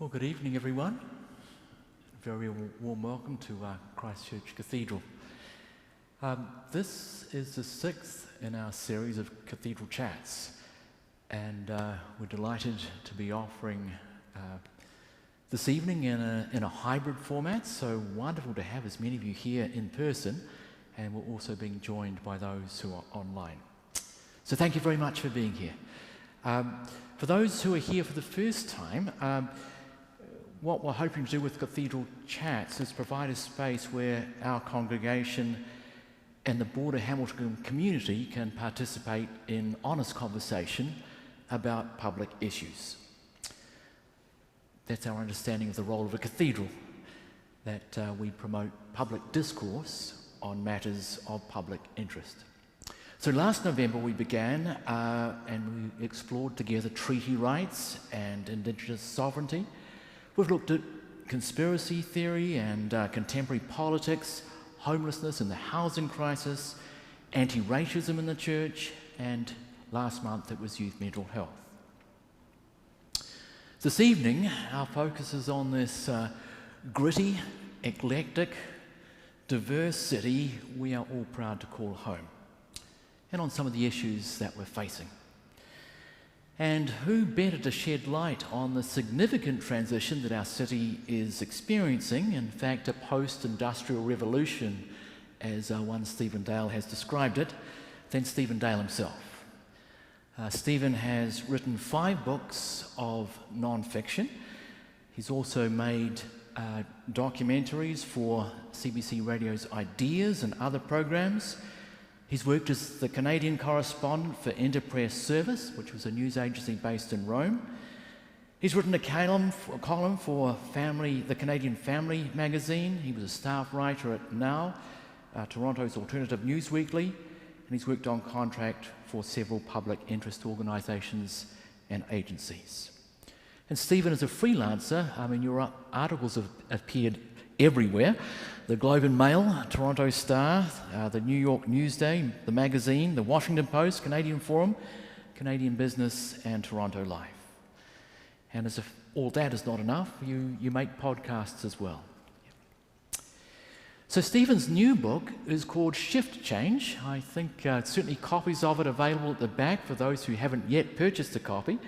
Well, good evening, everyone. Very warm welcome to Christchurch Cathedral. This is the sixth in our series of Cathedral Chats, and we're delighted to be offering this evening in a hybrid format, so wonderful to have as many of you here in person, and we're also being joined by those who are online. So thank you very much for being here. For those who are here for the first time, what we're hoping to do with Cathedral Chats is provide a space where our congregation and the broader Hamilton community can participate in honest conversation about public issues. That's our understanding of the role of a cathedral, that we promote public discourse on matters of public interest. So last November we began and we explored together treaty rights and Indigenous sovereignty. We've looked at conspiracy theory and contemporary politics, homelessness and the housing crisis, anti-racism in the church, and last month it was youth mental health. This evening our focus is on this gritty, eclectic, diverse city we are all proud to call home, and on some of the issues that we're facing. And who better to shed light on the significant transition that our city is experiencing, in fact a post-industrial revolution, as one Stephen Dale has described it, than Stephen Dale himself. Stephen has written 5 books of non-fiction. He's also made documentaries for CBC Radio's Ideas and other programs. He's worked as the Canadian correspondent for Interpress Service, which was a news agency based in Rome. He's written a column for the Canadian Family magazine. He was a staff writer at Now, Toronto's alternative news weekly, and he's worked on contract for several public interest organisations and agencies. And Stephen is a freelancer. I mean, your articles have appeared everywhere. The Globe and Mail, Toronto Star, the New York Newsday, the magazine, the Washington Post, Canadian Forum, Canadian Business, and Toronto Life. And as if all that is not enough, you make podcasts as well. So Stephen's new book is called Shift Change. I think certainly copies of it available at the back for those who haven't yet purchased a copy.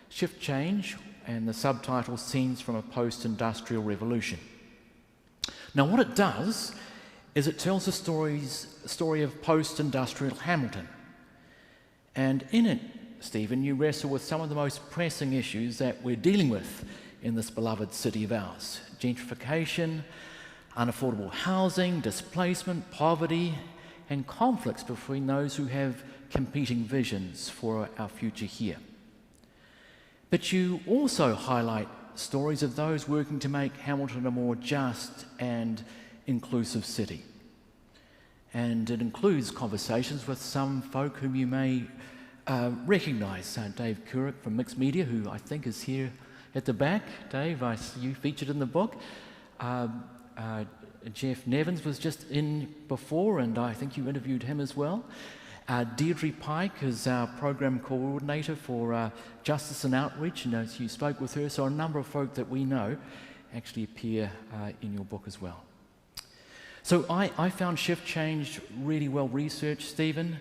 Shift Change, and the subtitle, Scenes from a Post-Industrial Revolution. Now what it does is it tells the story of post-industrial Hamilton. And in it, Stephen, you wrestle with some of the most pressing issues that we're dealing with in this beloved city of ours. Gentrification, unaffordable housing, displacement, poverty, and conflicts between those who have competing visions for our future here. But you also highlight stories of those working to make Hamilton a more just and inclusive city. And it includes conversations with some folk whom you may recognise. Dave Couric from Mixed Media, who I think is here at the back. Dave, I see you featured in the book. Jeff Nevins was just in before, and I think you interviewed him as well. Deirdre Pike is our program coordinator for Justice and Outreach, and as you spoke with her, so a number of folk that we know actually appear in your book as well. So I found Shift Change really well researched, Stephen.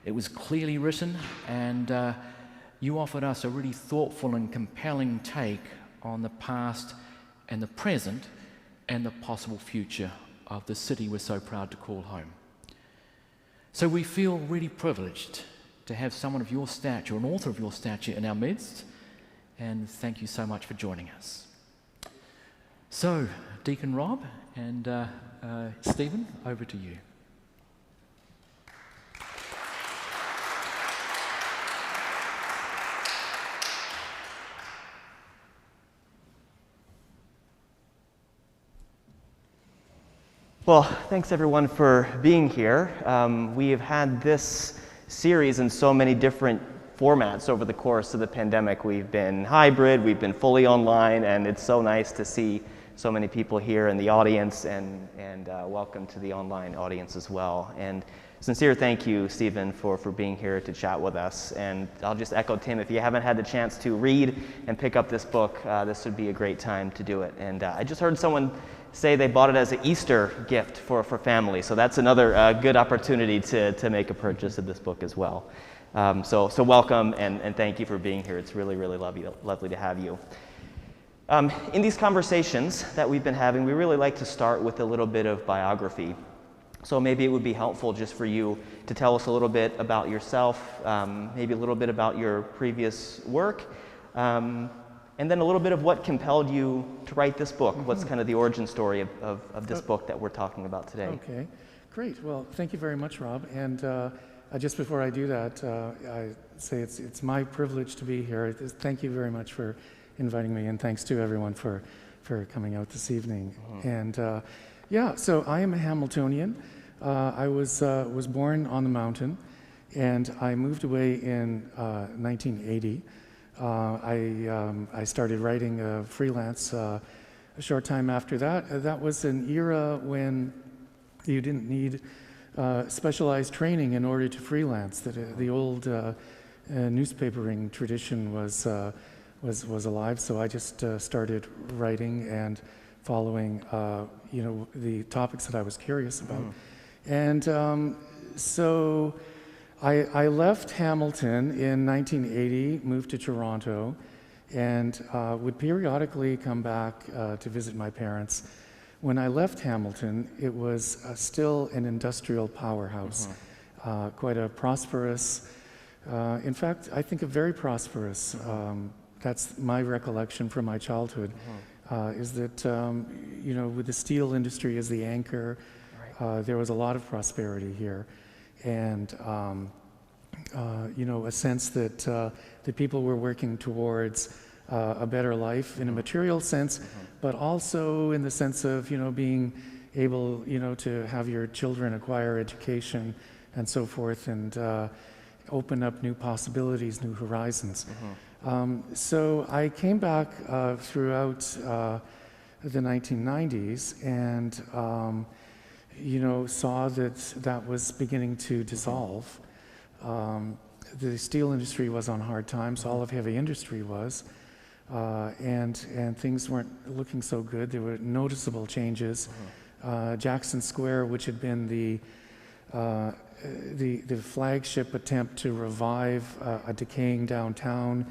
It was clearly written, and you offered us a really thoughtful and compelling take on the past and the present and the possible future of the city we're so proud to call home. So we feel really privileged to have someone of your stature, an author of your stature, in our midst, and thank you so much for joining us. So, Deacon Rob and Stephen, over to you. Well, thanks everyone for being here. We have had this series in so many different formats over the course of the pandemic. We've been hybrid, we've been fully online, and it's so nice to see so many people here in the audience, and welcome to the online audience as well. And sincere thank you, Stephen, for being here to chat with us. And I'll just echo Tim, if you haven't had the chance to read and pick up this book, this would be a great time to do it. And I just heard someone say they bought it as an Easter gift for family, so that's another good opportunity to make a purchase of this book as well. So welcome, and thank you for being here. It's really, really lovely to have you. In these conversations that we've been having, we really like to start with a little bit of biography. So maybe it would be helpful just for you to tell us a little bit about yourself, maybe a little bit about your previous work, and then a little bit of what compelled you to write this book. What's kind of the origin story of this book that we're talking about today? Okay, great. Well, thank you very much, Rob. And just before I do that, I say it's my privilege to be here. Thank you very much for inviting me, and thanks to everyone for coming out this evening. And yeah, so I am a Hamiltonian. I was born on the mountain, and I moved away in 1980. I started writing freelance a short time after that. That was an era when you didn't need specialized training in order to freelance. The old newspapering tradition was alive, so I just started writing and following the topics that I was curious about. And so I left Hamilton in 1980, moved to Toronto, and would periodically come back to visit my parents. When I left Hamilton, it was still an industrial powerhouse, quite a prosperous, in fact, I think a very prosperous, that's my recollection from my childhood, is that, with the steel industry as the anchor, there was a lot of prosperity here. And, a sense that the people were working towards a better life in a material sense, but also in the sense of, being able, to have your children acquire education and so forth, and open up new possibilities, new horizons. So I came back throughout the 1990s and, saw that was beginning to dissolve. The steel industry was on hard times, all of heavy industry was, and things weren't looking so good. There were noticeable changes. Jackson Square, which had been the flagship attempt to revive a decaying downtown,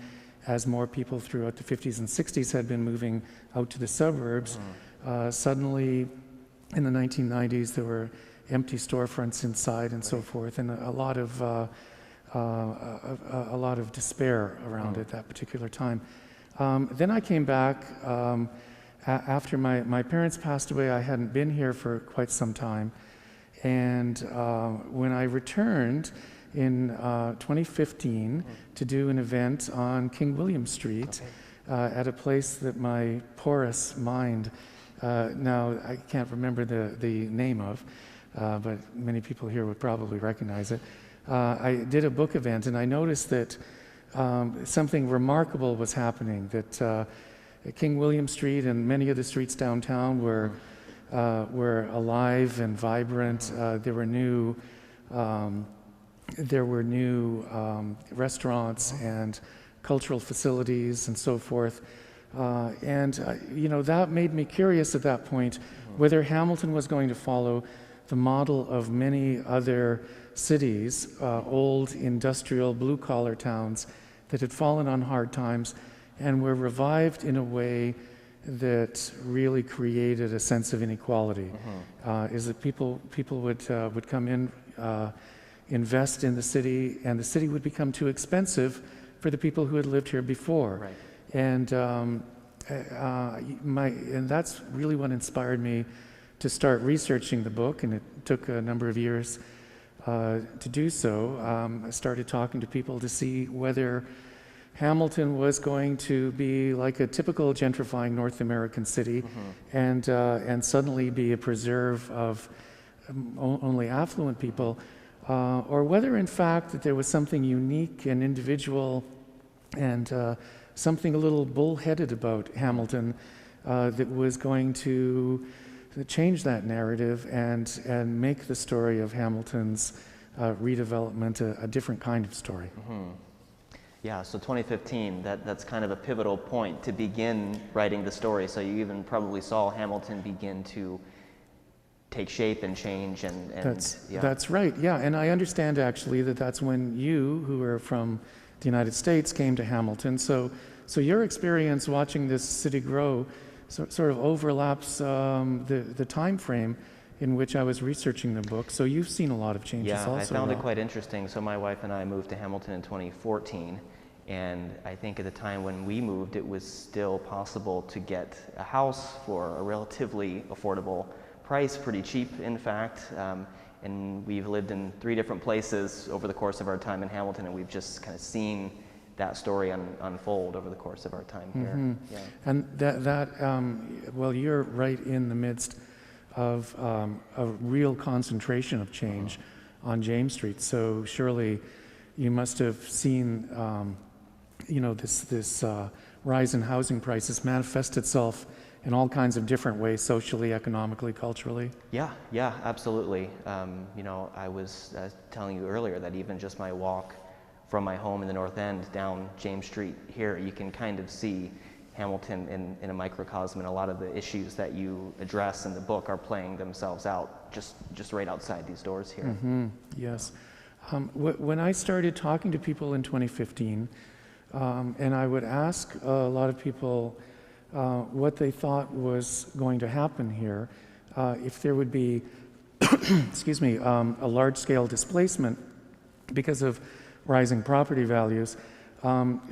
as more people throughout the 50s and 60s had been moving out to the suburbs, suddenly in the 1990s there were empty storefronts inside and so forth, and a lot of despair around at that particular time. Then I came back after my parents passed away. I hadn't been here for quite some time, and when I returned in 2015 to do an event on King William Street at a place that my porous mind, now I can't remember the name of, but many people here would probably recognize it. I did a book event, and I noticed that something remarkable was happening, that King William Street and many of the streets downtown were alive and vibrant. There were new restaurants and cultural facilities and so forth. That made me curious at that point whether Hamilton was going to follow the model of many other cities, old industrial blue-collar towns that had fallen on hard times and were revived in a way that really created a sense of inequality. Is that people would come in, invest in the city, and the city would become too expensive for the people who had lived here before. Right. And that's really what inspired me to start researching the book, and it took a number of years to do so. I started talking to people to see whether Hamilton was going to be like a typical gentrifying North American city, and suddenly be a preserve of only affluent people, or whether in fact that there was something unique and individual and something a little bullheaded about Hamilton that was going to change that narrative and make the story of Hamilton's redevelopment a different kind of story. Yeah, so 2015, that's kind of a pivotal point to begin writing the story. So you even probably saw Hamilton begin to take shape and change and That's right, yeah. And I understand actually that that's when you, who are from the United States, came to Hamilton. So your experience watching this city grow sort of overlaps the time frame in which I was researching the book. So you've seen a lot of changes also. Yeah, I found it quite interesting. So my wife and I moved to Hamilton in 2014. And I think at the time when we moved, it was still possible to get a house for a relatively affordable price, pretty cheap in fact. And we've lived in 3 different places over the course of our time in Hamilton, and we've just kind of seen that story unfold over the course of our time here. Yeah. And well, you're right in the midst of a real concentration of change on James Street. So surely you must have seen this rise in housing prices manifest itself in all kinds of different ways, socially, economically, culturally. Yeah, absolutely. I was telling you earlier that even just my walk from my home in the North End down James Street here, you can kind of see Hamilton in a microcosm, and a lot of the issues that you address in the book are playing themselves out just right outside these doors here. Yes. When I started talking to people in 2015, and I would ask a lot of people what they thought was going to happen here, if there would be, excuse me, a large-scale displacement because of rising property values,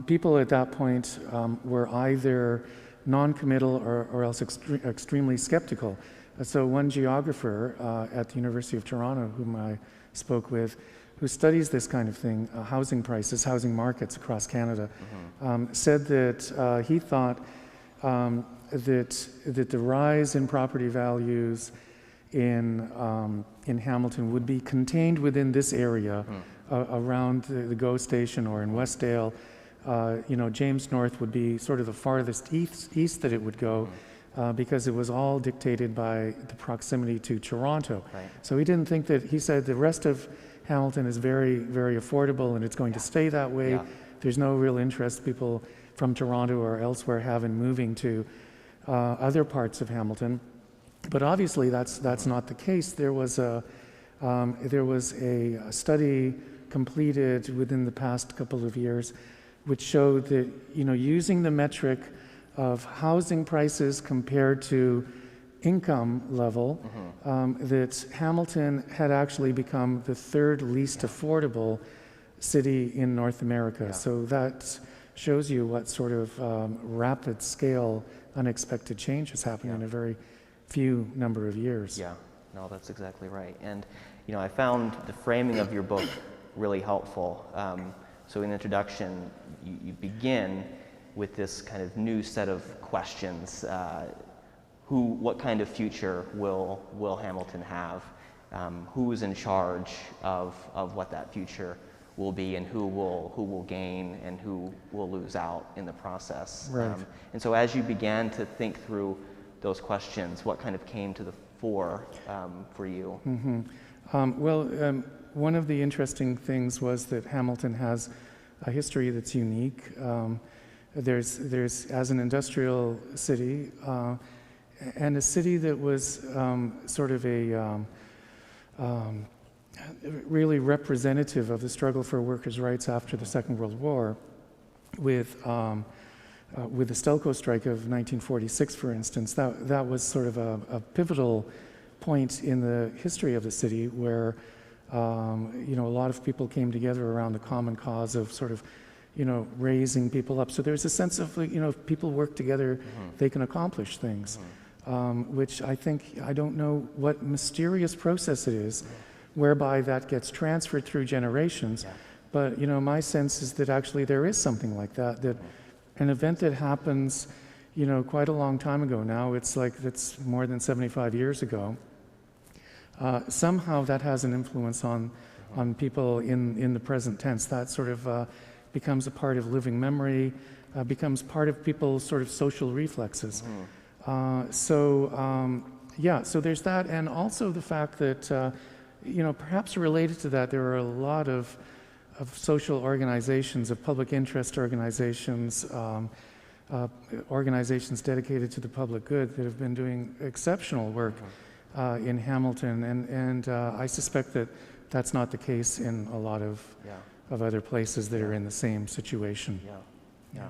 people at that point were either non-committal or else extremely skeptical. So one geographer at the University of Toronto, whom I spoke with, who studies this kind of thing, housing prices, housing markets across Canada, said that he thought that the rise in property values in Hamilton would be contained within this area around the GO station or in Westdale. James North would be sort of the farthest east that it would go because it was all dictated by the proximity to Toronto. Right. So he didn't think that, he said the rest of Hamilton is very, very affordable and it's going to stay that way. Yeah. There's no real interest people from Toronto or elsewhere have in moving to other parts of Hamilton. But obviously that's not the case. There was a study completed within the past couple of years which showed that, using the metric of housing prices compared to income level, that Hamilton had actually become the 3rd least affordable city in North America. Yeah. So that shows you what sort of rapid scale, unexpected change has happened in a very few number of years. Yeah, no, that's exactly right. And, I found the framing of your book really helpful. So in the introduction, you begin with this kind of new set of questions. What kind of future will Hamilton have? Who's in charge of what that future will be, and who will gain and who will lose out in the process? Right. And so as you began to think through those questions, what kind of came to the fore for you? One of the interesting things was that Hamilton has a history that's unique. There's as an industrial city, and a city that was sort of a really representative of the struggle for workers' rights after the Second World War, with the Stelco strike of 1946, for instance. That was sort of a pivotal point in the history of the city where a lot of people came together around the common cause of sort of raising people up. So there's a sense of, if people work together, they can accomplish things, which I don't know what mysterious process it is whereby that gets transferred through generations. Yeah. But, my sense is that actually there is something like that, that an event that happens, quite a long time ago now, it's more than 75 years ago, somehow that has an influence on people in the present tense. That sort of becomes a part of living memory, becomes part of people's sort of social reflexes. So there's that, and also the fact that, perhaps related to that, there are a lot of social organizations, of public interest organizations, organizations dedicated to the public good that have been doing exceptional work in Hamilton, and I suspect that that's not the case in a lot of other places that are in the same situation. Yeah.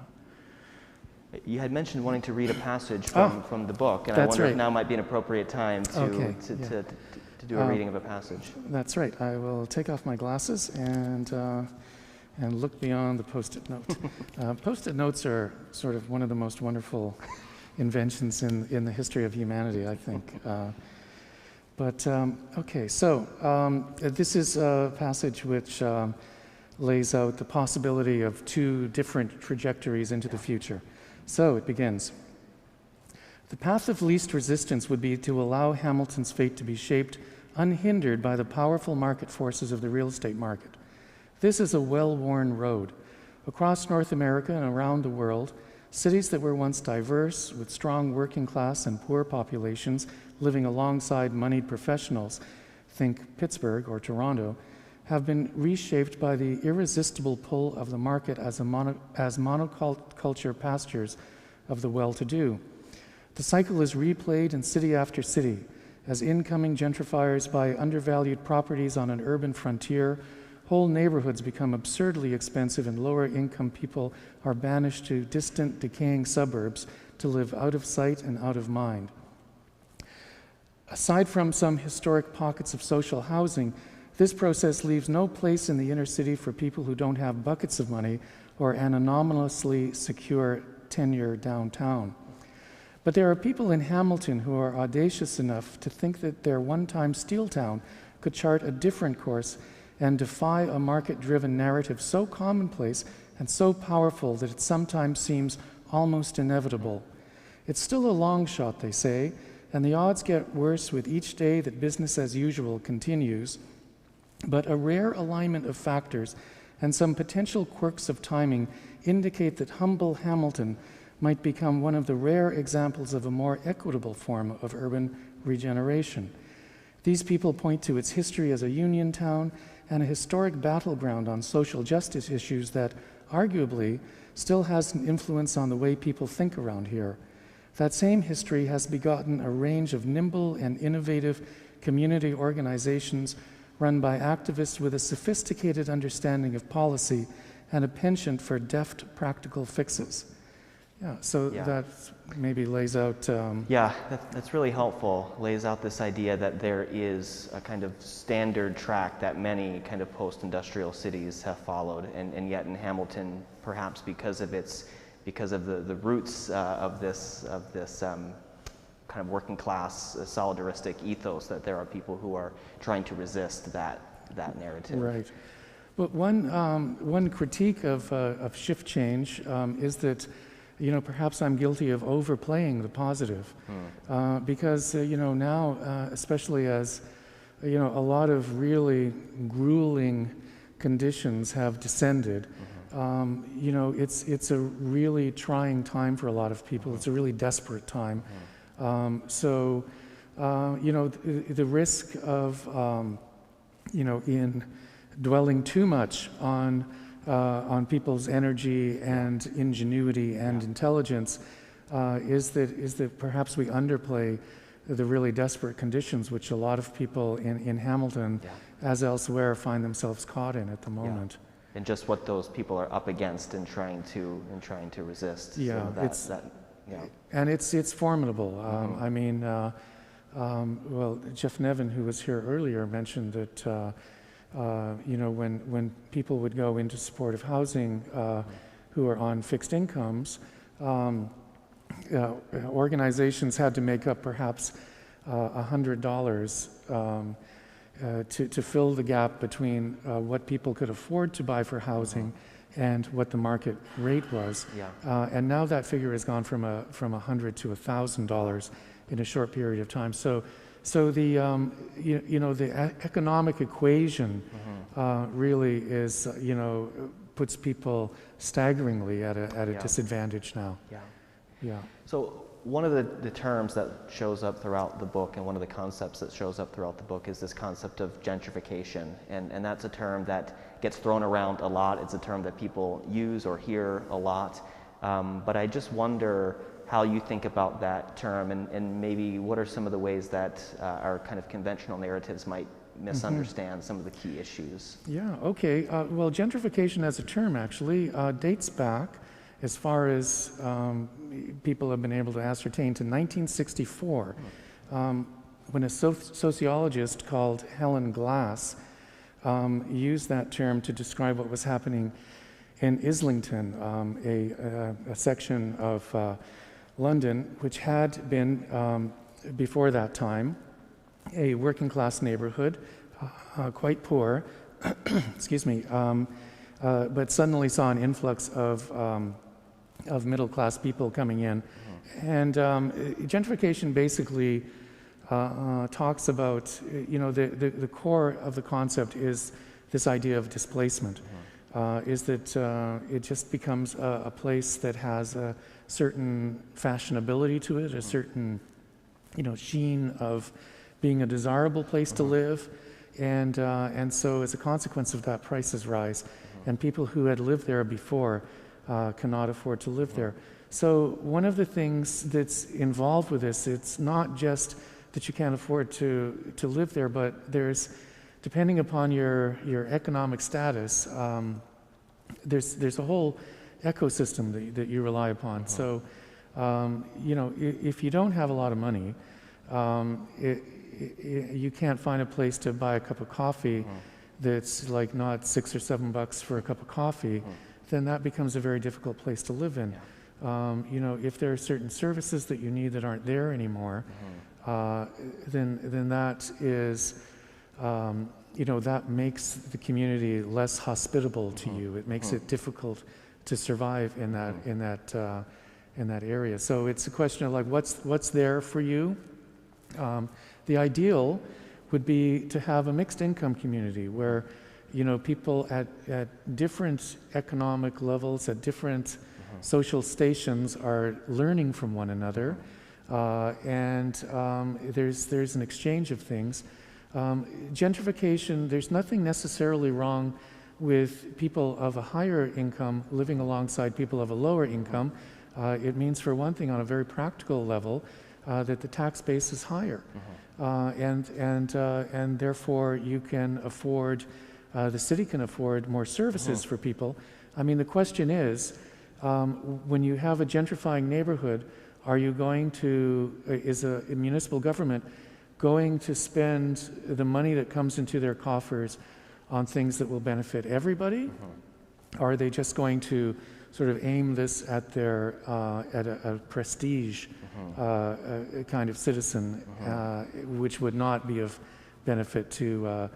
You had mentioned wanting to read a passage from the book, and I wonder if now might be an appropriate time to do a reading of a passage. That's right. I will take off my glasses and look beyond the Post-it note. Post-it notes are sort of one of the most wonderful inventions in the history of humanity, I think. So this is a passage which lays out the possibility of two different trajectories into the future. So it begins. The path of least resistance would be to allow Hamilton's fate to be shaped unhindered by the powerful market forces of the real estate market. This is a well-worn road. Across North America and around the world, cities that were once diverse, with strong working class and poor populations living alongside moneyed professionals, think Pittsburgh or Toronto, have been reshaped by the irresistible pull of the market as monoculture pastures of the well-to-do. The cycle is replayed in city after city, as incoming gentrifiers buy undervalued properties on an urban frontier. Whole neighborhoods become absurdly expensive, and lower-income people are banished to distant, decaying suburbs to live out of sight and out of mind. Aside from some historic pockets of social housing, this process leaves no place in the inner city for people who don't have buckets of money or an anomalously secure tenure downtown. But there are people in Hamilton who are audacious enough to think that their one-time steel town could chart a different course and defy a market-driven narrative so commonplace and so powerful that it sometimes seems almost inevitable. It's still a long shot, they say, and the odds get worse with each day that business as usual continues. But a rare alignment of factors and some potential quirks of timing indicate that humble Hamilton might become one of the rare examples of a more equitable form of urban regeneration. These people point to its history as a union town and a historic battleground on social justice issues that, arguably, still has an influence on the way people think around here. That same history has begotten a range of nimble and innovative community organizations run by activists with a sophisticated understanding of policy and a penchant for deft, practical fixes. That maybe lays out... that's really helpful. Lays out this idea that there is a kind of standard track that many kind of post-industrial cities have followed, and yet in Hamilton, perhaps because of the roots of this kind of working class solidaristic ethos, that there are people who are trying to resist that narrative. Right. But one critique of shift change is that, perhaps I'm guilty of overplaying the positive, because now, especially as a lot of really grueling conditions have descended. It's a really trying time for a lot of people. It's a really desperate time. The risk of, in dwelling too much on people's energy and ingenuity and intelligence is that perhaps we underplay the really desperate conditions which a lot of people in Hamilton, as elsewhere, find themselves caught in at the moment. And just what those people are up against and trying to resist. And it's formidable. Jeff Nevin, who was here earlier, mentioned that when people would go into supportive housing who are on fixed incomes, organizations had to make up perhaps $100 to fill the gap between what people could afford to buy for housing and what the market rate was. And now that figure has gone from $100 to $1,000 in a short period of time. So the the economic equation really is puts people staggeringly at a disadvantage now. So one of the terms that shows up throughout the book, and one of the concepts that shows up throughout the book, is this concept of gentrification. And that's a term that gets thrown around a lot. It's a term that people use or hear a lot. But I just wonder how you think about that term, and maybe what are some of the ways that our kind of conventional narratives might misunderstand some of the key issues. Yeah, okay. Well, gentrification as a term actually dates back, as far as people have been able to ascertain, to 1964, when a sociologist called Helen Glass used that term to describe what was happening in Islington, a section of London which had been, before that time, a working class neighborhood, quite poor, excuse me, but suddenly saw an influx of middle class people coming in. And gentrification basically talks about, the core of the concept is this idea of displacement, is that it just becomes a place that has a certain fashionability to it, a certain, sheen of being a desirable place to live, and so as a consequence of that, prices rise, and people who had lived there before cannot afford to live there. So one of the things that's involved with this, it's not just that you can't afford to live there, but there's, depending upon your economic status, there's a whole ecosystem that you rely upon. So, if you don't have a lot of money, you can't find a place to buy a cup of coffee that's like not $6 or $7 for a cup of coffee, then that becomes a very difficult place to live in. If there are certain services that you need that aren't there anymore, then that is, that makes the community less hospitable to you. It makes it difficult to survive in that area. So it's a question of like, what's there for you? The ideal would be to have a mixed income community where, people at different economic levels, at different social stations are learning from one another, and there's an exchange of things. Gentrification, there's nothing necessarily wrong with people of a higher income living alongside people of a lower income. It means, for one thing, on a very practical level, that the tax base is higher, and therefore you can afford, the city can afford more services for people. I mean, the question is, when you have a gentrifying neighborhood, are you going to, is a municipal government going to spend the money that comes into their coffers on things that will benefit everybody? Or are they just going to sort of aim this at their at a prestige kind of citizen, which would not be of benefit to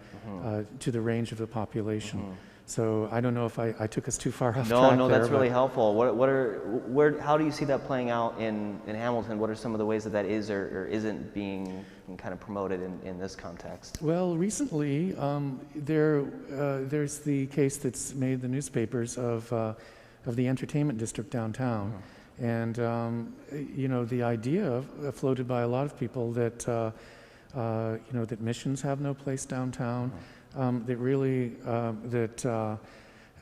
the range of the population? So I don't know if I took us too far off track. No, there, that's really helpful. How do you see that playing out in Hamilton? What are some of the ways that is or isn't being kind of promoted in this context? Well, recently there's the case that's made the newspapers of the entertainment district downtown, and the idea floated by a lot of people that that missions have no place downtown. That really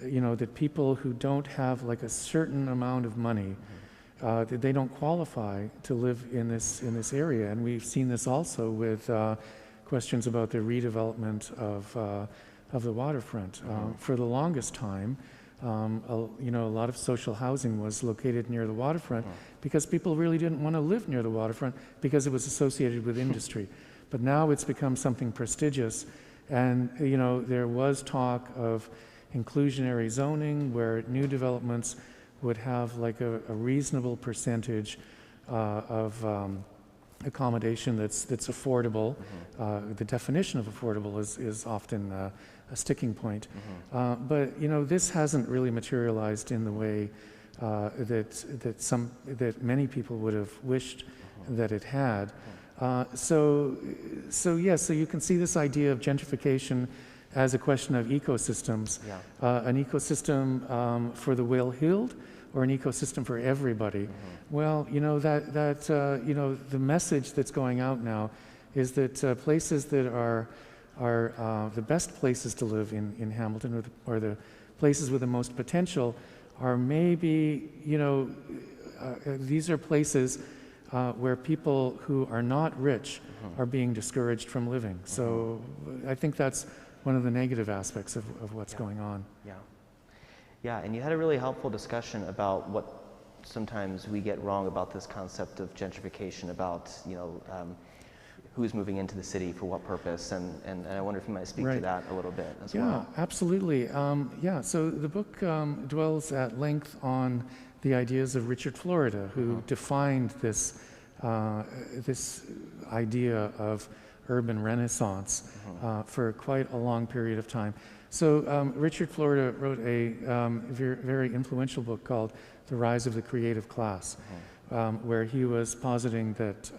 that people who don't have like a certain amount of money, that they don't qualify to live in this area, and we've seen this also with questions about the redevelopment of the waterfront. For the longest time, a lot of social housing was located near the waterfront because people really didn't want to live near the waterfront because it was associated with industry. But now it's become something prestigious. And, there was talk of inclusionary zoning where new developments would have like a reasonable percentage of accommodation that's affordable. The definition of affordable is often a sticking point. But, this hasn't really materialized in the way that many people would have wished that it had. So you can see this idea of gentrification as a question of ecosystems. An ecosystem for the well-heeled or an ecosystem for everybody. Well, you know, you know, the message that's going out now is that places that are the best places to live in Hamilton, or the places with the most potential, are maybe, you know, these are places where people who are not rich are being discouraged from living. So I think that's one of the negative aspects of what's going on. Yeah. Yeah, and you had a really helpful discussion about what sometimes we get wrong about this concept of gentrification, about, you know, who's moving into the city for what purpose, and I wonder if you might speak to that a little bit as well. Yeah, absolutely. Yeah, so the book dwells at length on the ideas of Richard Florida, who defined this this idea of urban renaissance for quite a long period of time. So Richard Florida wrote a very influential book called The Rise of the Creative Class, where he was positing that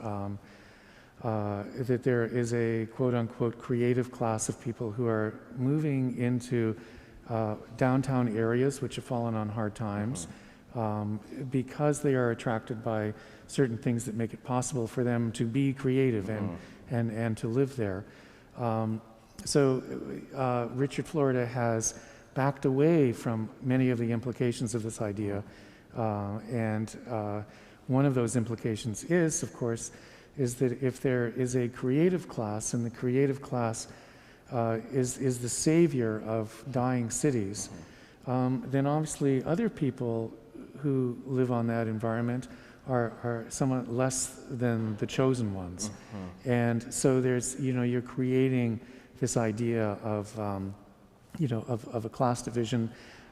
that there is a quote-unquote creative class of people who are moving into downtown areas which have fallen on hard times because they are attracted by certain things that make it possible for them to be creative and to live there. So Richard Florida has backed away from many of the implications of this idea, and one of those implications is, of course, is that if there is a creative class, and the creative class is the savior of dying cities, then obviously other people who live on that environment are somewhat less than the chosen ones. And so there's, you know, you're creating this idea of, you know, of a class division,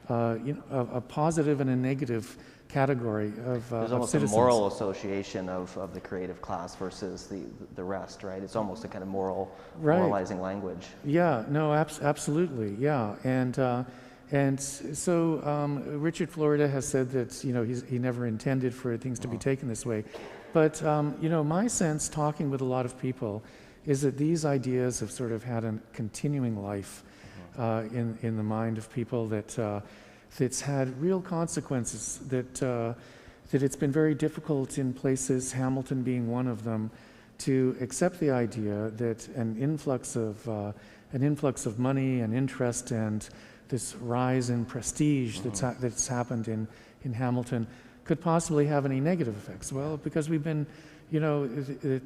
you know, a positive and a negative category of There's almost citizens. a moral association of the creative class versus the rest, right? It's almost a kind of moralizing language. Yeah, no, absolutely, yeah. And so Richard Florida has said that, you know, he never intended for things to be taken this way. But, you know, my sense, talking with a lot of people, is that these ideas have sort of had a continuing life in the mind of people, that it's had real consequences, that it's been very difficult in places, Hamilton being one of them, to accept the idea that an influx of money and interest and this rise in prestige that's happened in Hamilton could possibly have any negative effects. Well, because we've been, you know,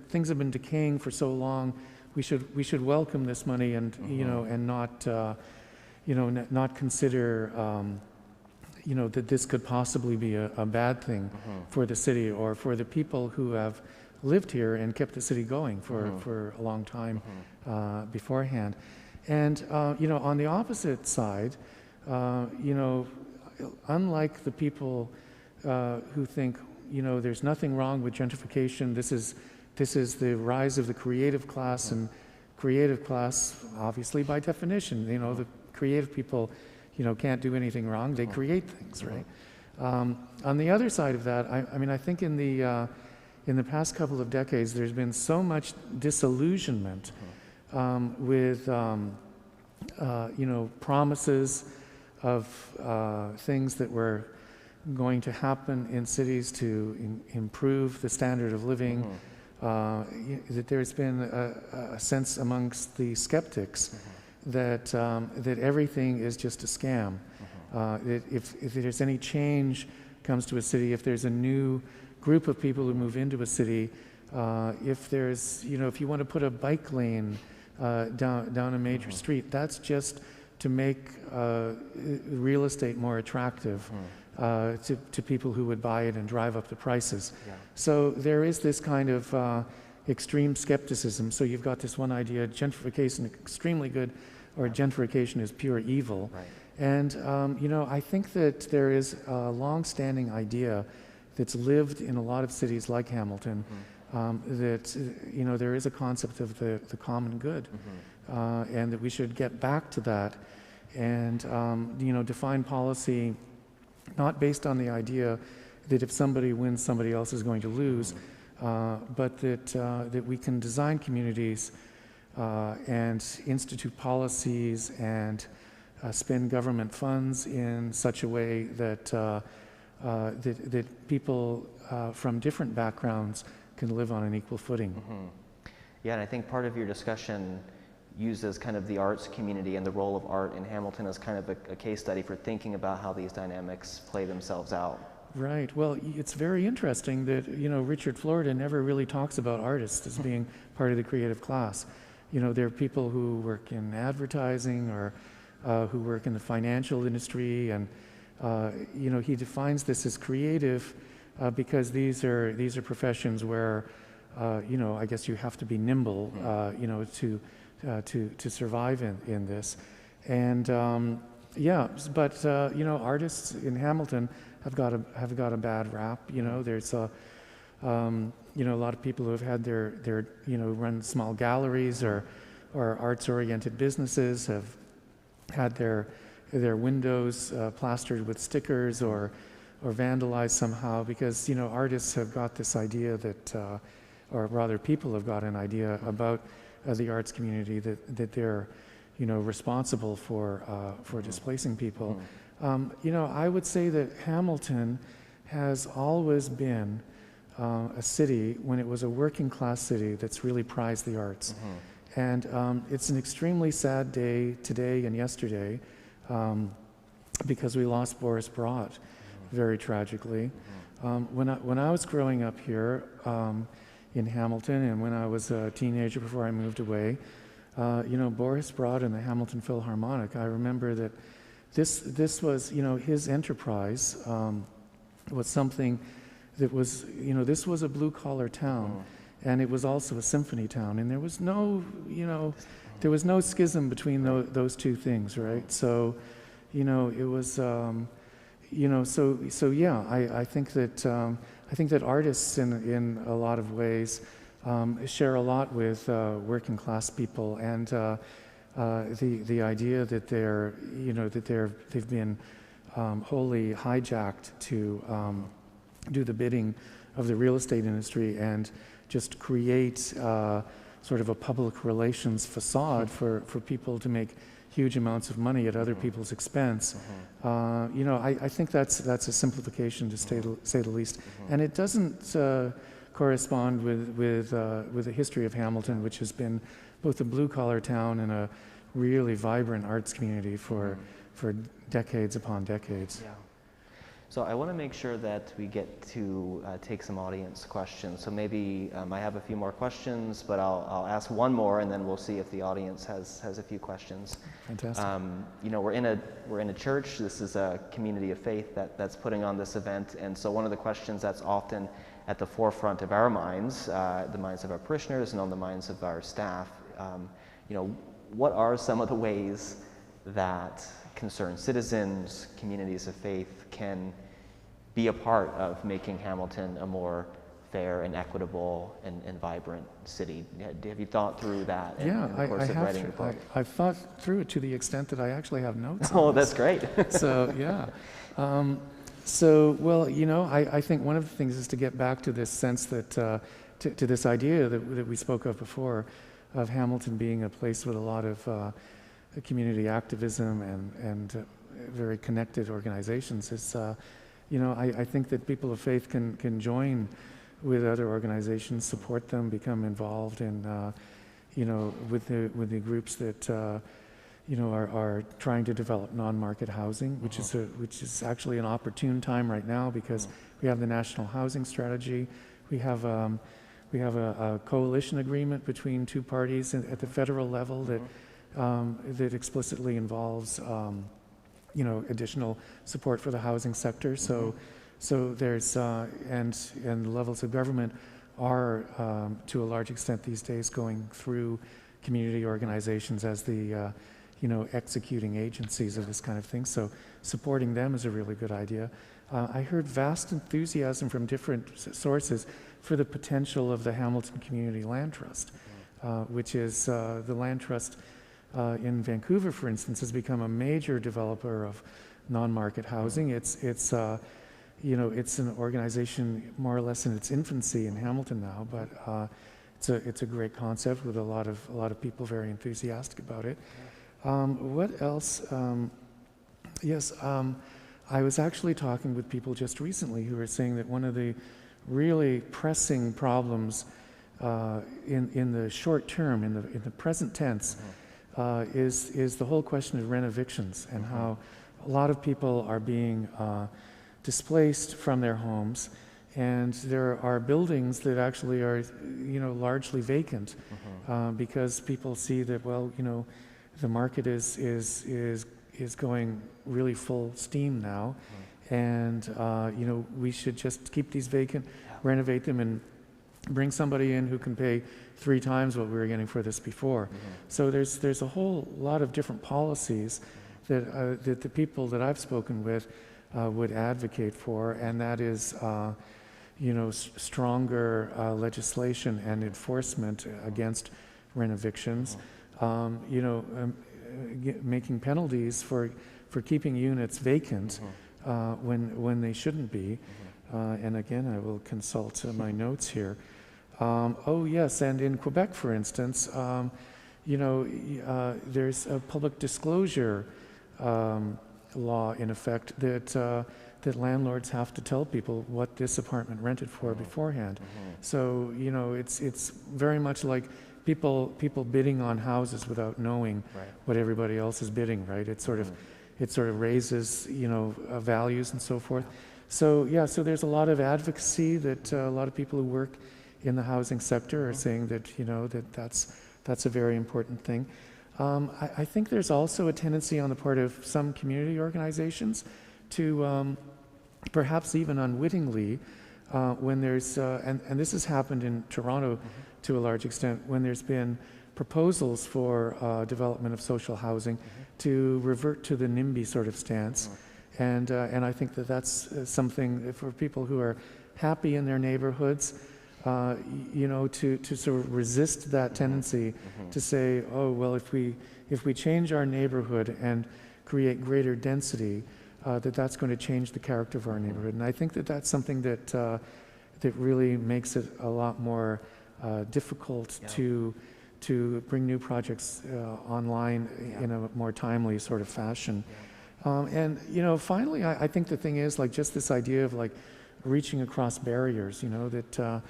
things have been decaying for so long, we should welcome this money and you know, and not you know, not consider you know, that this could possibly be a bad thing for the city or for the people who have lived here and kept the city going for a long time beforehand. And you know, on the opposite side, you know, unlike the people who think, you know, there's nothing wrong with gentrification, this is the rise of the creative class, and creative class, obviously by definition, you know, the creative people, you know, can't do anything wrong, they create things, right? On the other side of that, I mean, I think in the past couple of decades, there's been so much disillusionment with, you know, promises of things that were going to happen in cities to improve the standard of living, that there's been a sense amongst the skeptics that everything is just a scam. If there's any change comes to a city, if there's a new group of people who move into a city, if there's, you know, if you want to put a bike lane down a major street, that's just to make real estate more attractive to people who would buy it and drive up the prices. So there is this kind of extreme skepticism. So you've got this one idea, gentrification is extremely good, or gentrification is pure evil. And you know, I think that there is a long-standing idea that's lived in a lot of cities like Hamilton, that, you know, there is a concept of the common good, and that we should get back to that, and you know, define policy not based on the idea that if somebody wins, somebody else is going to lose, but that we can design communities and institute policies and spend government funds in such a way that that people from different backgrounds can live on an equal footing. Yeah, and I think part of your discussion uses kind of the arts community and the role of art in Hamilton as kind of a case study for thinking about how these dynamics play themselves out. Right. Well, it's very interesting that, Richard Florida never really talks about artists as being part of the creative class. There are people who work in advertising or who work in the financial industry, and he defines this as creative because these are professions where I guess you have to be nimble, to survive in this. And but artists in Hamilton have got a bad rap. There's a lot of people who have had their run small galleries or arts-oriented businesses have had their windows plastered with stickers or vandalized somehow, because artists have got this idea that, or rather people have got an idea about the arts community that they're responsible for displacing people. I would say that Hamilton has always been a city, when it was a working class city, that's really prized the arts. And it's an extremely sad day today and yesterday because we lost Boris Brott very tragically. When I was growing up here in Hamilton, and when I was a teenager before I moved away, Boris Brott and the Hamilton Philharmonic, I remember that this was, his enterprise was something that was, this was a blue-collar town, and it was also a symphony town, and there was no, there was no schism between those two things, right? So, it was, so yeah, I think that artists in a lot of ways share a lot with working class people, and the idea that they've been wholly hijacked to do the bidding of the real estate industry and just create sort of a public relations facade for people to make huge amounts of money at other people's expense. I think that's a simplification, to say the least, and it doesn't correspond with the history of Hamilton, which has been both a blue-collar town and a really vibrant arts community for decades upon decades. Yeah. So I want to make sure that we get to take some audience questions. So maybe I have a few more questions, but I'll ask one more, and then we'll see if the audience has a few questions. Fantastic. We're in a church. This is a community of faith that's putting on this event, and so one of the questions that's often at the forefront of our minds, the minds of our parishioners, and on the minds of our staff, what are some of the ways that concerned citizens, communities of faith can be a part of making Hamilton a more fair and equitable and vibrant city? Have you thought through that in the course of writing the book? I've thought through it to the extent that I actually have notes. Oh, that's great. So, yeah. I think one of the things is to get back to this sense that, to this idea that we spoke of before, of Hamilton being a place with a lot of community activism and very connected organizations. Is, I think that people of faith can join with other organizations, support them, become involved in, with the groups that are trying to develop non-market housing, which is actually an opportune time right now because we have the National Housing Strategy, we have a coalition agreement between two parties at the federal level that explicitly involves additional support for the housing sector. So there's and the levels of government are to a large extent these days going through community organizations as the executing agencies of this kind of thing. So supporting them is a really good idea. I heard vast enthusiasm from different sources for the potential of the Hamilton Community Land Trust, which is the land trust in Vancouver, for instance, has become a major developer of non-market housing. It's an organization more or less in its infancy in Hamilton now, but it's a great concept with a lot of people very enthusiastic about it. What else? Yes, I was actually talking with people just recently who were saying that one of the really pressing problems in the short term, in the present tense, is the whole question of renovictions and how a lot of people are being displaced from their homes, and there are buildings that actually are, largely vacant because people see that, well, the market is going really full steam now, and we should just keep these vacant, renovate them, and bring somebody in who can pay 3 times what we were getting for this before. So there's a whole lot of different policies that the people that I've spoken with would advocate for, and that is stronger legislation and enforcement against renovictions, making penalties for keeping units vacant when they shouldn't be. And again, I will consult my notes here. Oh yes, and in Quebec, for instance, there's a public disclosure law in effect that landlords have to tell people what this apartment rented for beforehand. So it's very much like people bidding on houses without knowing what everybody else is bidding. Right? It sort of raises values and so forth. So yeah, so there's a lot of advocacy that a lot of people who work in the housing sector are saying that that's a very important thing. I think there's also a tendency on the part of some community organizations to perhaps even unwittingly, when there's and this has happened in Toronto to a large extent, when there's been proposals for development of social housing to revert to the NIMBY sort of stance. And I think that's something for people who are happy in their neighborhoods, to sort of resist that tendency to say, oh, well, if we change our neighborhood and create greater density, that's going to change the character of our neighborhood. And I think that's something that really makes it a lot more difficult to bring new projects online in a more timely sort of fashion. And finally, I think the thing is, like, just this idea of like reaching across barriers. That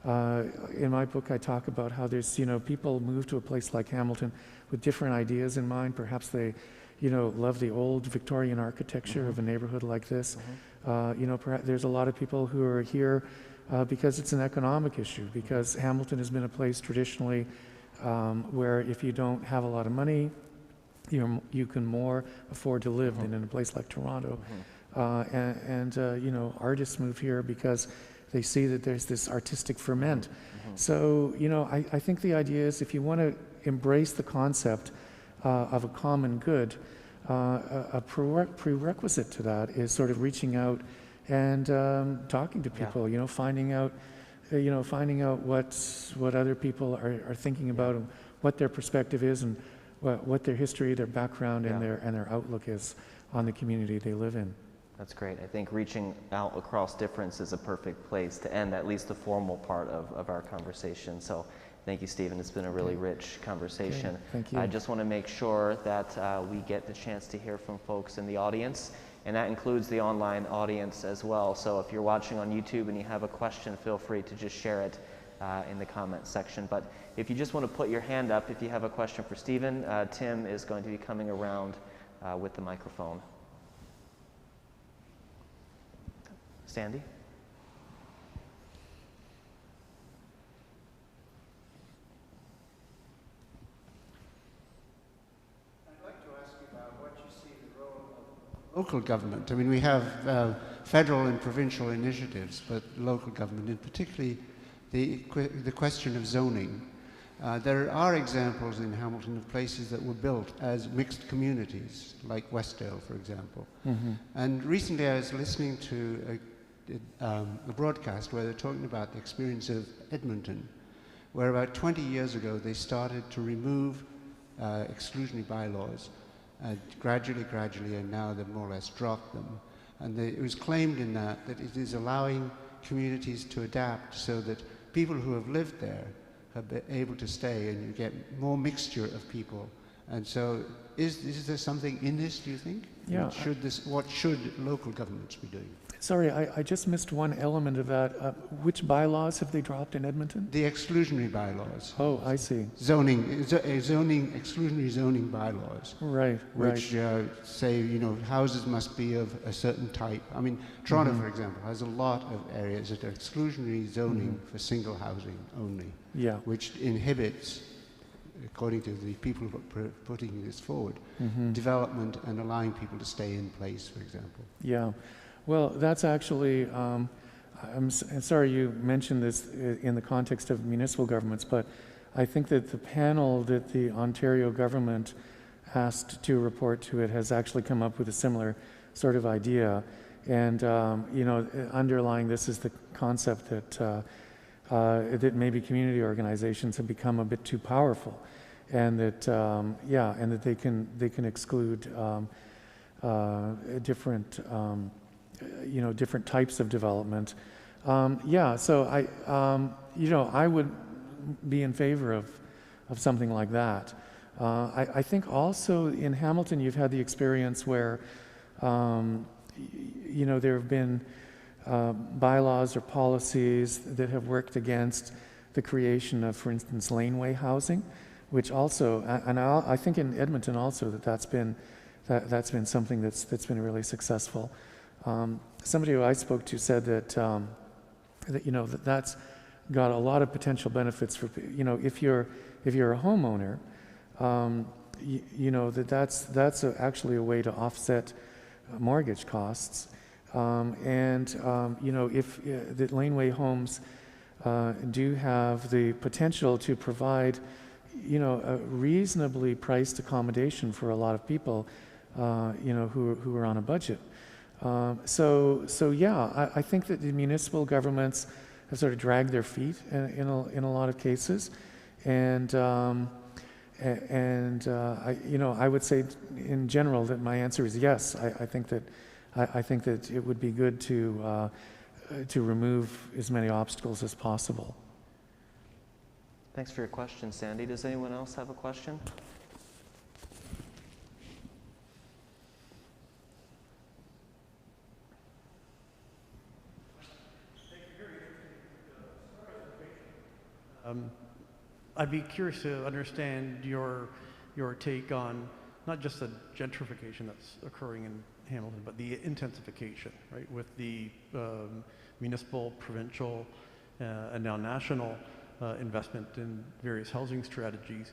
in my book I talk about how there's people move to a place like Hamilton with different ideas in mind. Perhaps they love the old Victorian architecture of a neighborhood like this. Perhaps there's a lot of people who are here because it's an economic issue, because Hamilton has been a place traditionally where if you don't have a lot of money, you can more afford to live than in a place like Toronto. Artists move here because they see that there's this artistic ferment. So, I think the idea is, if you want to embrace the concept of a common good, a prerequisite to that is sort of reaching out and talking to people, finding out what other people are thinking about, and what their perspective is, and what their history, their background, and their outlook is on the community they live in. That's great. I think reaching out across difference is a perfect place to end at least the formal part of our conversation. So thank you, Stephen. It's been a really rich conversation. Okay. Thank you. I just want to make sure that we get the chance to hear from folks in the audience, and that includes the online audience as well. So if you're watching on YouTube and you have a question, feel free to just share it in the comment section. But if you just want to put your hand up if you have a question for Stephen, Tim is going to be coming around with the microphone. Sandy? I'd like to ask you about what you see the role of local government. I mean, we have federal and provincial initiatives, but local government, and particularly the question of zoning. There are examples in Hamilton of places that were built as mixed communities, like Westdale, for example. And recently I was listening to a broadcast where they're talking about the experience of Edmonton, where about 20 years ago they started to remove exclusionary bylaws, gradually, and now they've more or less dropped them. And it was claimed in that it is allowing communities to adapt so that people who have lived there have been able to stay, and you get more mixture of people And so is there something in this, do you think? Yeah. What should local governments be doing? Sorry, I just missed one element of that. Which bylaws have they dropped in Edmonton? The exclusionary bylaws. Oh, I see. Exclusionary zoning bylaws. Right, which say, houses must be of a certain type. I mean, Toronto, for example, has a lot of areas that are exclusionary zoning for single housing only, Yeah. which inhibits, according to the people who are putting this forward, development and allowing people to stay in place, for example. Yeah. Well, that's actually, I'm sorry you mentioned this in the context of municipal governments, but I think that the panel that the Ontario government asked to report to it has actually come up with a similar sort of idea. And, underlying this is the concept that maybe community organizations have become a bit too powerful, and that, and that they can exclude different different types of development. So I would be in favor of something like that. I think also in Hamilton you've had the experience where, there have been bylaws or policies that have worked against the creation of, for instance, laneway housing, which also, and I think in Edmonton also that's been something that's been really successful. Somebody who I spoke to said that that's got a lot of potential benefits for if you're a homeowner, that's actually a way to offset mortgage costs, if the laneway homes do have the potential to provide a reasonably priced accommodation for a lot of people who are on a budget. I think that the municipal governments have sort of dragged their feet in a lot of cases, and I would say in general that my answer is yes. I think that it would be good to remove as many obstacles as possible. Thanks for your question, Sandy. Does anyone else have a question? I'd be curious to understand your take on not just the gentrification that's occurring in Hamilton, but the intensification, right, with the municipal, provincial, and now national investment in various housing strategies,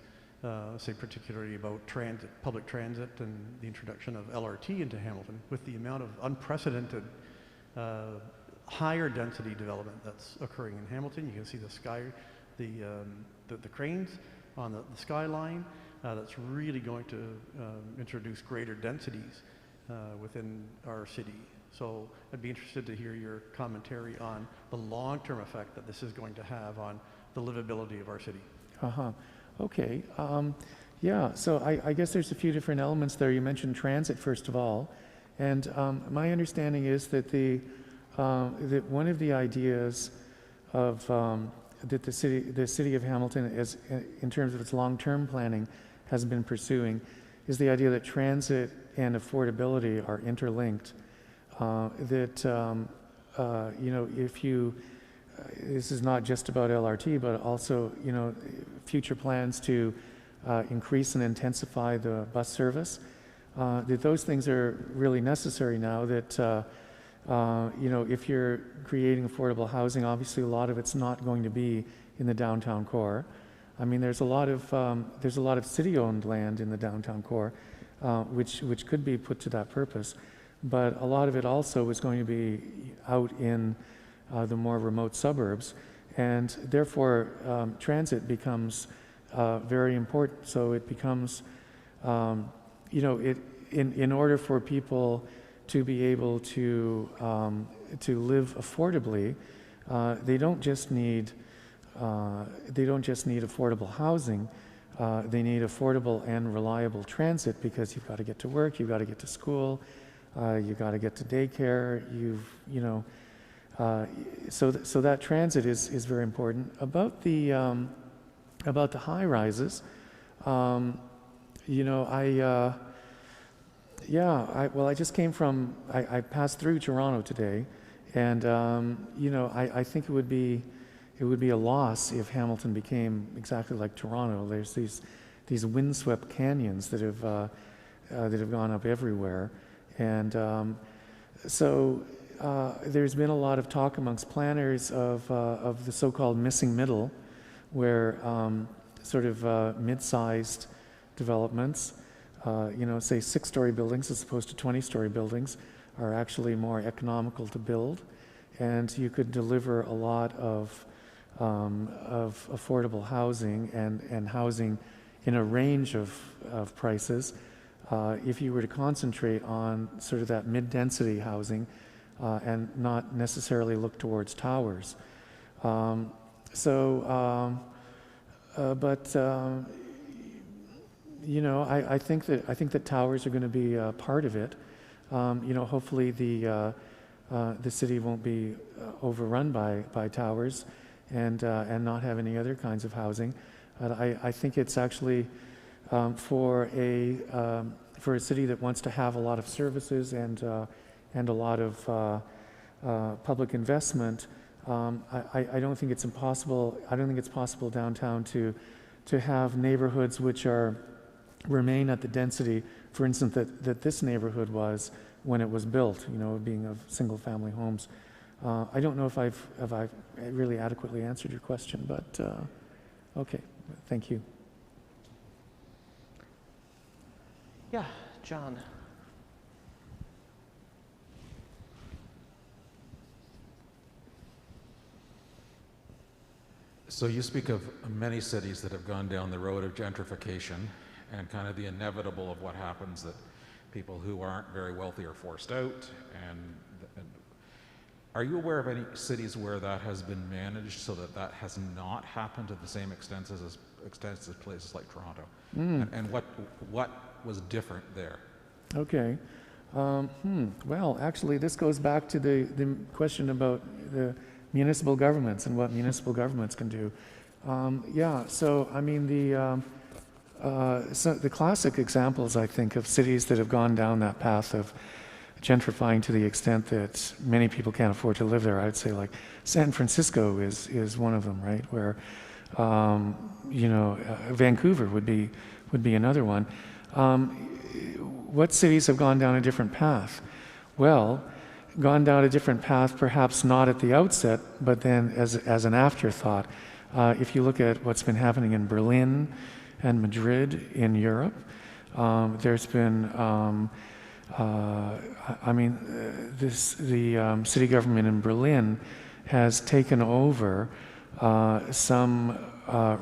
say particularly about transit, public transit, and the introduction of LRT into Hamilton, with the amount of unprecedented higher density development that's occurring in Hamilton. You can see the cranes on the skyline. That's really going to introduce greater densities within our city. So I'd be interested to hear your commentary on the long-term effect that this is going to have on the livability of our city. Okay. So I guess there's a few different elements there. You mentioned transit, first of all. And my understanding is that that one of the ideas of that the city of Hamilton, is, in terms of its long-term planning, has been pursuing, is the idea that transit and affordability are interlinked. This is not just about LRT, but also future plans to increase and intensify the bus service. That those things are really necessary now. That if you're creating affordable housing, obviously a lot of it's not going to be in the downtown core. I mean, there's a lot of city-owned land in the downtown core, which could be put to that purpose, but a lot of it also is going to be out in the more remote suburbs, and therefore transit becomes very important. So it becomes, in order for people to be able to live affordably, they don't just need affordable housing. They need affordable and reliable transit, because you've got to get to work, you've got to get to school, you've got to get to daycare. So that transit is very important. About the high rises, you know, I just came from, I passed through Toronto today, and you know, I think it would be a loss if Hamilton became exactly like Toronto. There's these windswept canyons that have gone up everywhere, and so there's been a lot of talk amongst planners of the so-called missing middle, where sort of mid-sized developments, you know, say 6-story buildings as opposed to 20-story buildings, are actually more economical to build, and you could deliver a lot of affordable housing and housing in a range of prices if you were to concentrate on sort of that mid-density housing and not necessarily look towards towers. You know, I think that towers are going to be part of it. You know, hopefully the city won't be overrun by towers and not have any other kinds of housing. I think it's actually for a city that wants to have a lot of services and a lot of public investment. I don't think it's impossible. I don't think it's possible downtown to have neighborhoods which remain at the density, for instance, that this neighborhood was when it was built. You know, being of single-family homes. I don't know if I've really adequately answered your question, but okay, thank you. Yeah, John. So you speak of many cities that have gone down the road of gentrification and kind of the inevitable of what happens, that people who aren't very wealthy are forced out. And are you aware of any cities where that has been managed so that has not happened to the same extent as places like Toronto? And what was different there? Okay. Well, actually, this goes back to the question about the municipal governments and what municipal governments can do. Yeah, so I mean, the classic examples, I think, of cities that have gone down that path of gentrifying to the extent that many people can't afford to live there, I'd say like San Francisco is one of them, right? Where, you know, Vancouver would be another one. What cities have gone down a different path? Well, gone down a different path, perhaps not at the outset, but then as an afterthought. If you look at what's been happening in Berlin and Madrid in Europe, there's been, I mean, the city government in Berlin has taken over some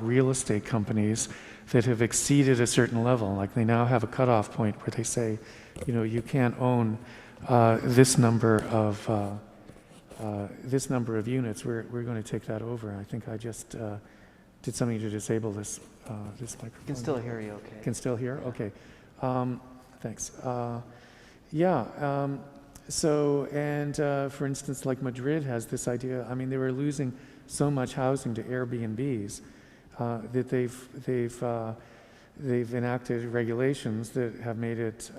real estate companies that have exceeded a certain level. Like they now have a cutoff point where they say, you know, you can't own this number of units. We're going to take that over. I think I just did something to disable this microphone. Can still hear you. Okay. Can still hear? Okay. Thanks. Yeah. So, and for instance, like Madrid has this idea. I mean, they were losing so much housing to Airbnbs that they've enacted regulations that have made it,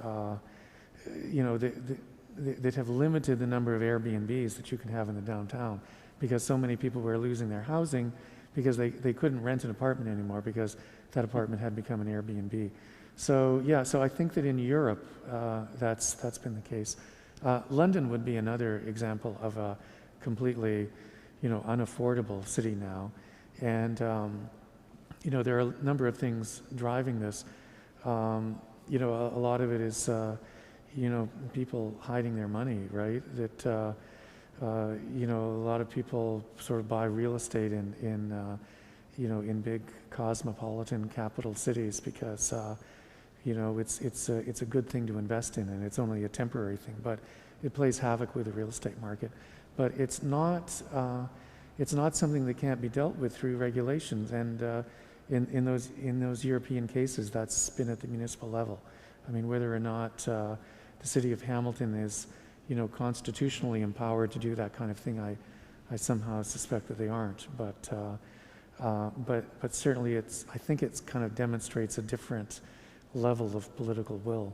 you know, that have limited the number of Airbnbs that you can have in the downtown, because so many people were losing their housing because they couldn't rent an apartment anymore because that apartment had become an Airbnb. So yeah, so I think that in Europe that's been the case. London would be another example of a completely, you know, unaffordable city now, and you know, there are a number of things driving this. You know, a lot of it is you know, people hiding their money, right? That you know, a lot of people sort of buy real estate in you know, in big cosmopolitan capital cities because you know, it's a good thing to invest in, and it's only a temporary thing, but it plays havoc with the real estate market. But it's not something that can't be dealt with through regulations, and in those European cases, that's been at the municipal level. I mean, whether or not the city of Hamilton is, you know, constitutionally empowered to do that kind of thing, I somehow suspect that they aren't. But certainly, I think it kind of demonstrates a different level of political will.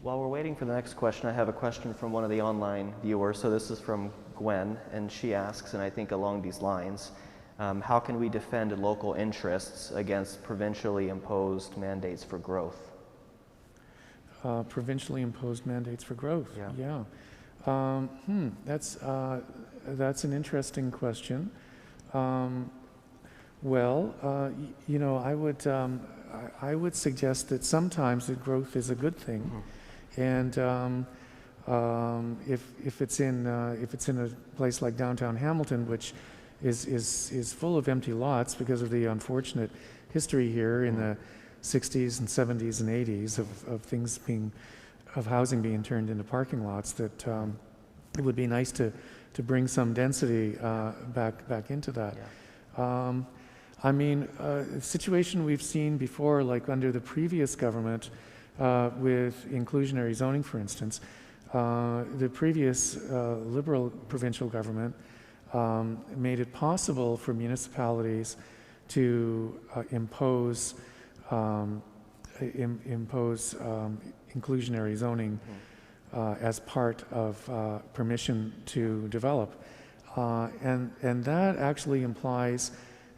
While we're waiting for the next question, I have a question from one of the online viewers. So this is from Gwen, and she asks, and I think along these lines, how can we defend local interests against provincially imposed mandates for growth? Provincially imposed mandates for growth. Yeah. That's an interesting question. I would suggest that sometimes that growth is a good thing, and if it's in a place like downtown Hamilton, which is full of empty lots because of the unfortunate history here in the 60s and 70s and 80s of housing being turned into parking lots, that it would be nice to bring some density back into that. Yeah. The situation we've seen before, like under the previous government with inclusionary zoning, for instance, the previous Liberal provincial government made it possible for municipalities to impose inclusionary zoning as part of permission to develop. And that actually implies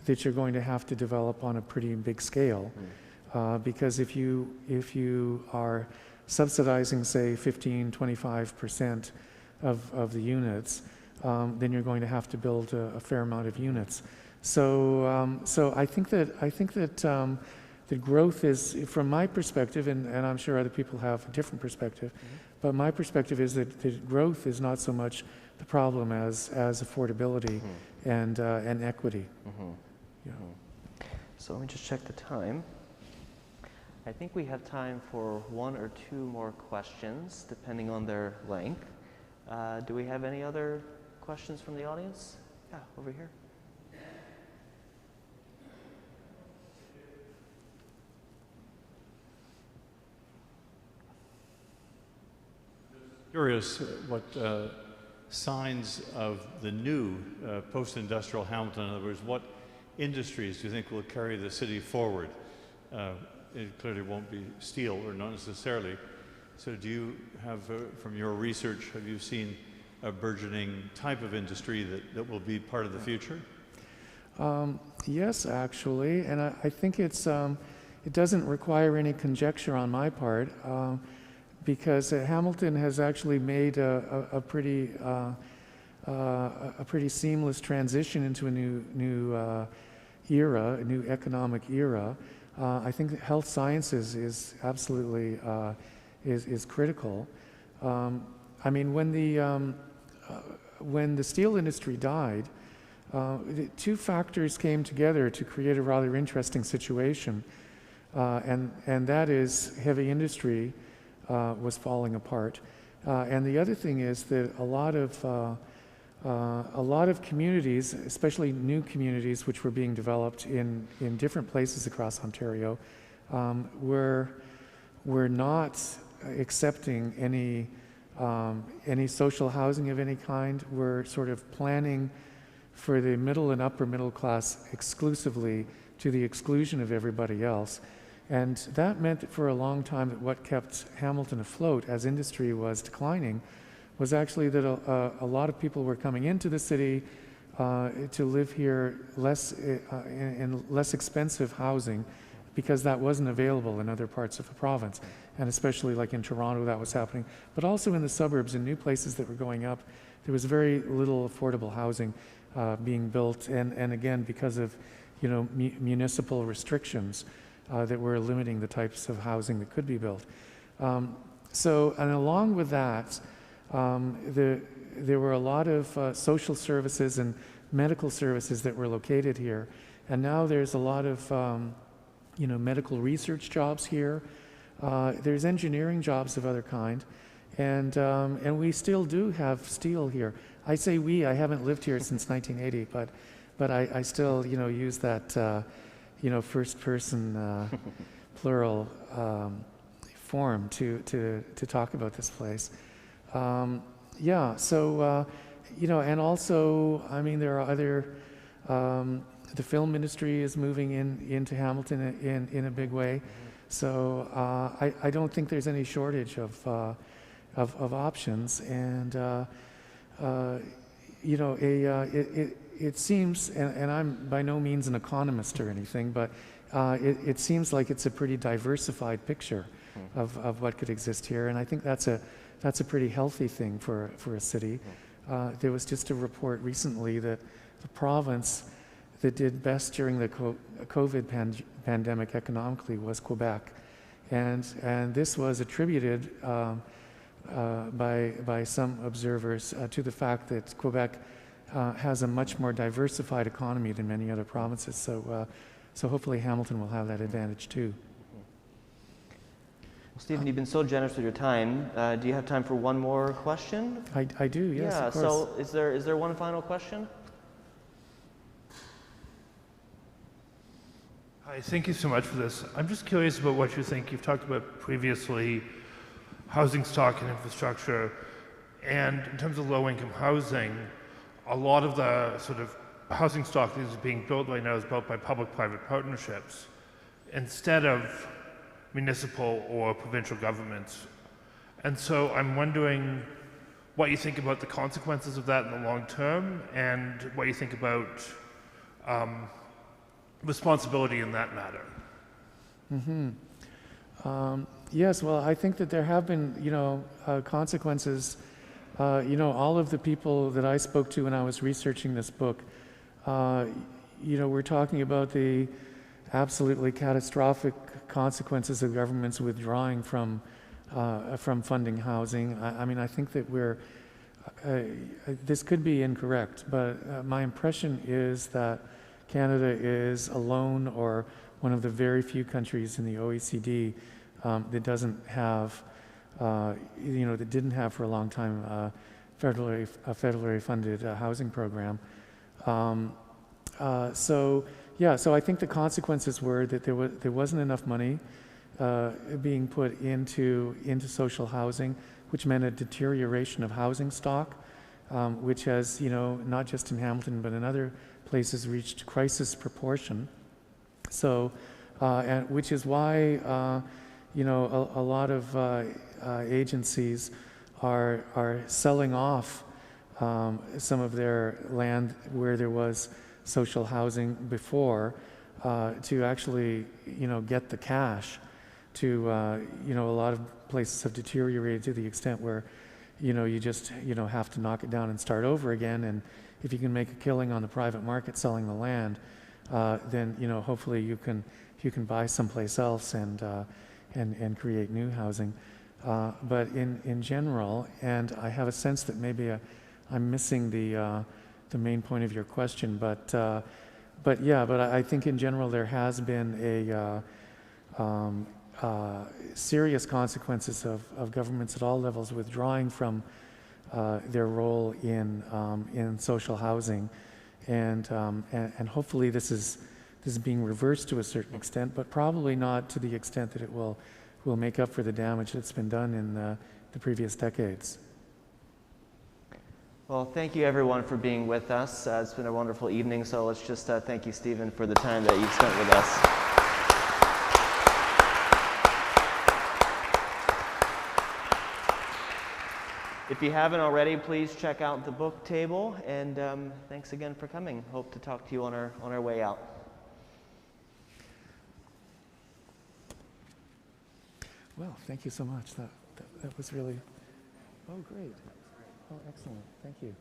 that you're going to have to develop on a pretty big scale, because if you are subsidizing, say, 15-25% of the units, then you're going to have to build a fair amount of units. So I think that the growth is, from my perspective, and I'm sure other people have a different perspective, but my perspective is that the growth is not so much the problem as affordability and equity. Yeah. So let me just check the time. I think we have time for one or two more questions, depending on their length. Do we have any other questions from the audience? Yeah, over here. Curious what signs of the new post-industrial Hamilton, in other words, what industries do you think will carry the city forward? It clearly won't be steel, or not necessarily. So do you have, from your research, have you seen a burgeoning type of industry that will be part of the future? Yes, actually, and I think it doesn't require any conjecture on my part, because Hamilton has actually made a pretty seamless transition into a new era, a new economic era. I think that health sciences is absolutely is critical. When the steel industry died, two factors came together to create a rather interesting situation, and that is heavy industry was falling apart, and the other thing is that a lot of communities, especially new communities which were being developed in different places across Ontario, were not accepting any social housing of any kind. Were sort of planning for the middle and upper middle class exclusively, to the exclusion of everybody else. And that meant that for a long time that what kept Hamilton afloat as industry was declining was actually that a lot of people were coming into the city to live here in less expensive housing, because that wasn't available in other parts of the province. And especially like in Toronto, that was happening. But also in the suburbs, in new places that were going up, there was very little affordable housing being built. And again, because of municipal restrictions that were limiting the types of housing that could be built. And along with that, there were a lot of social services and medical services that were located here. And now there's a lot of medical research jobs here. There's engineering jobs of other kind. And we still do have steel here. I say we, I haven't lived here since 1980, but I still use that first person plural form to talk about this place. And also, there are other, the film industry is moving into Hamilton in a big way. So I don't think there's any shortage of options, and you know, it seems, and I'm by no means an economist or anything, but it seems like it's a pretty diversified picture of what could exist here, and I think that's a pretty healthy thing for a city. There was just a report recently that the province that did best during the COVID pandemic economically was Quebec, and this was attributed by some observers to the fact that Quebec has a much more diversified economy than many other provinces. So hopefully Hamilton will have that advantage too. Well, Stephen, you've been so generous with your time. Do you have time for one more question? I do, yes, yeah, of course. So is there one final question? Hi, thank you so much for this. I'm just curious about what you think. You've talked about previously housing stock and infrastructure, and in terms of low-income housing, a lot of the sort of housing stock that is being built right now is built by public-private partnerships instead of municipal or provincial governments. And so I'm wondering what you think about the consequences of that in the long term, and what you think about responsibility in that matter. Yes, well, I think that there have been, consequences. All of the people that I spoke to when I was researching this book, we're talking about the absolutely catastrophic consequences of governments withdrawing from funding housing. I mean, I think that this could be incorrect, but my impression is that Canada is alone, or one of the very few countries in the OECD that doesn't have, that didn't have for a long time a federally funded housing program. So I think the consequences were that there wasn't enough money being put into social housing, which meant a deterioration of housing stock, which has, not just in Hamilton but in other places, reached crisis proportion. So, and which is why a lot of agencies are selling off some of their land where there was social housing before to actually get the cash. To a lot of places have deteriorated to the extent where you just have to knock it down and start over again. And if you can make a killing on the private market selling the land, then hopefully you can buy someplace else and create new housing. But in general, and I have a sense that maybe I'm missing the main point of your question, but I think in general there has been serious consequences of governments at all levels withdrawing from their role in social housing, and hopefully this is being reversed to a certain extent, but probably not to the extent that it will make up for the damage that's been done in the previous decades. Well, thank you everyone for being with us. It's been a wonderful evening, so let's just thank you, Stephen, for the time that you've spent with us. If you haven't already, please check out the book table, and thanks again for coming. Hope to talk to you on our way out. Well, thank you so much. That was really, oh, great. Oh, excellent. Thank you.